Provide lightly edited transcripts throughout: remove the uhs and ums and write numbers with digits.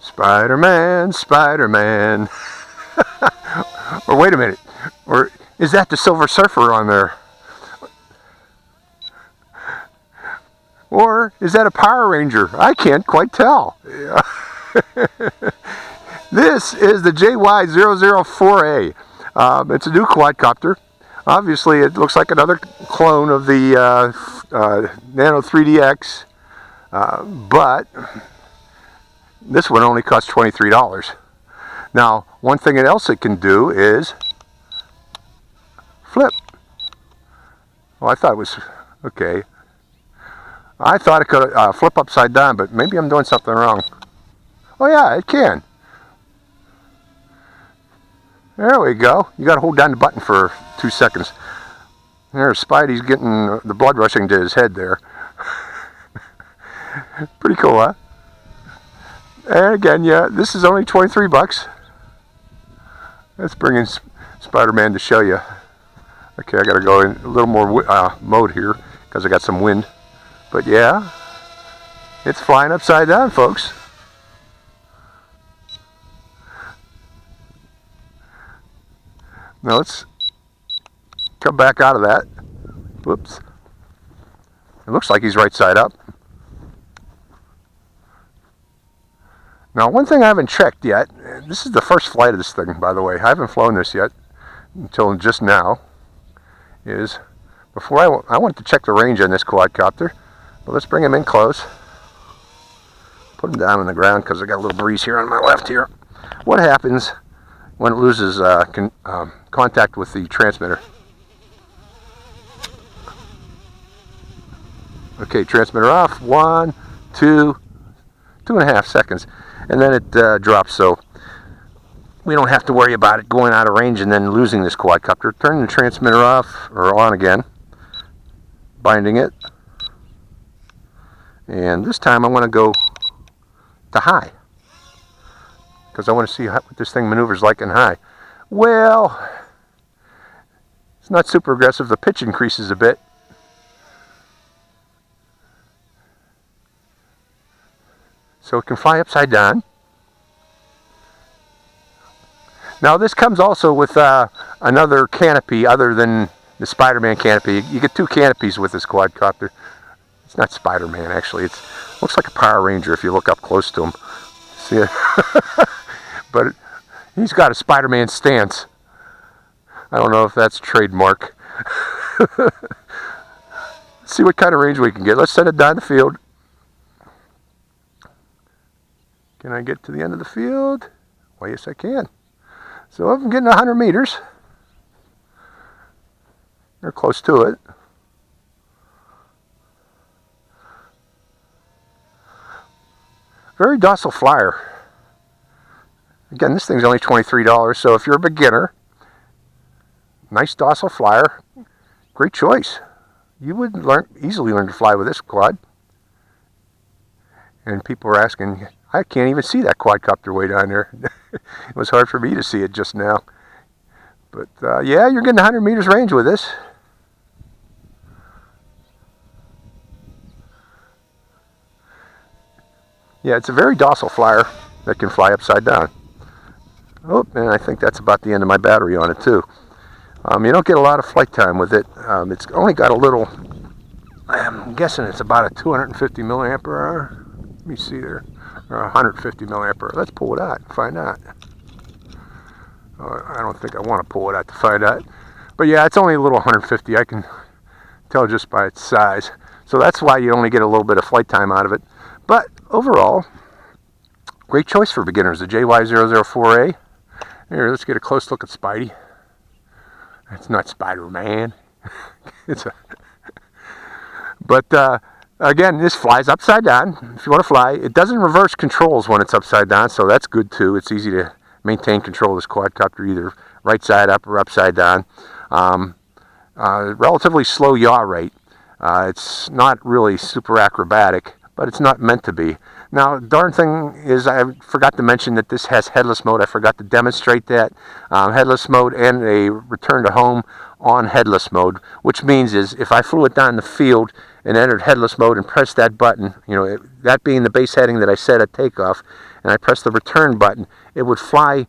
Spider-Man, Spider-Man. Or wait a minute. Or is that the Silver Surfer on there? Or is that a Power Ranger? I can't quite tell. This is the JY004A. It's a new quadcopter. Obviously, it looks like another clone of the Nano 3DX, but this one only costs $23. Now, one thing else it can do is flip. Well, I thought it was okay. I thought it could flip upside down, but maybe I'm doing something wrong. Oh yeah, it can. There we go. You got to hold down the button for 2 seconds. There's Spidey's getting the blood rushing to his head there. Pretty cool, huh? And again, yeah, this is only 23 bucks. Let's bring in Spider-Man to show you. Okay, I got to go in a little more mode here because I got some wind. But yeah, it's flying upside down, folks. Now let's come back out of that. Whoops. It looks like he's right side up. Now, one thing I haven't checked yet, this is the first flight of this thing, by the way. I haven't flown this yet until just now, is before I want to check the range on this quadcopter. But let's bring him in close. Put him down on the ground because I got a little breeze here on my left here. What happens when it loses contact with the transmitter? Okay, transmitter off. 1, 2, 2.5 seconds. And then it drops, so we don't have to worry about it going out of range and then losing this quadcopter. Turn the transmitter off, or on again. Binding it. And this time I want to go to high, because I want to see what this thing maneuvers like in high. Well, it's not super aggressive. The pitch increases a bit. So it can fly upside down. Now this comes also with another canopy other than the Spider-Man canopy. You get 2 canopies with this quadcopter. It's not Spider-Man, actually. It looks like a Power Ranger if you look up close to him. See it? But he's got a Spider-Man stance. I don't know if that's trademark. Let's see what kind of range we can get. Let's send it down the field. Can I get to the end of the field? Well, yes, I can. So I'm getting 100 meters. They're close to it. Very docile flyer. Again, this thing's only $23, so if you're a beginner, nice docile flyer, great choice. You would easily learn to fly with this quad. And people are asking, I can't even see that quadcopter way down there. It was hard for me to see it just now. But yeah, you're getting 100 meters range with this. Yeah, it's a very docile flyer that can fly upside down. Oh, and I think that's about the end of my battery on it too. You don't get a lot of flight time with it. It's only got a little, I'm guessing it's about a 250 milliampere hour. Let me see there, or 150 milliampere hour. Let's pull it out and find out. I don't think I want to pull it out to find out. But yeah, it's only a little 150. I can tell just by its size. So that's why you only get a little bit of flight time out of it. But overall, great choice for beginners, the JY004A. Here, let's get a close look at Spidey. It's not Spider-Man. But again, this flies upside down. If you want to fly, it doesn't reverse controls when it's upside down, so that's good too. It's easy to maintain control of this quadcopter, either right side up or upside down. Relatively slow yaw rate. It's not really super acrobatic, but it's not meant to be. Now, darn thing is, I forgot to mention that this has headless mode. I forgot to demonstrate that. Headless mode and a return to home on headless mode, which means is if I flew it down the field and entered headless mode and pressed that button, that being the base heading that I set at takeoff, and I pressed the return button, it would fly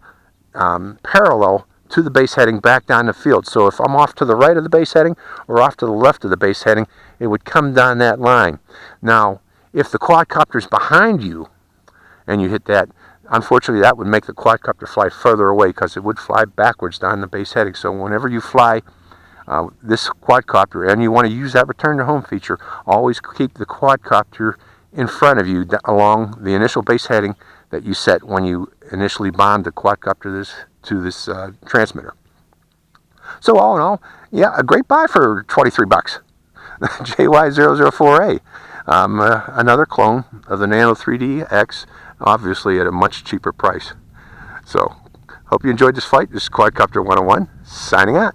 parallel to the base heading back down the field. So if I'm off to the right of the base heading or off to the left of the base heading, it would come down that line. Now, if the quadcopter is behind you and you hit that, unfortunately that would make the quadcopter fly further away because it would fly backwards down the base heading. So whenever you fly this quadcopter and you want to use that return to home feature, always keep the quadcopter in front of you along the initial base heading that you set when you initially bombed the quadcopter to this transmitter. So all in all, yeah, a great buy for 23 bucks. JY004A, another clone of the Nano 3DX, obviously at a much cheaper price. So, hope you enjoyed this flight. This is Quadcopter 101, signing out.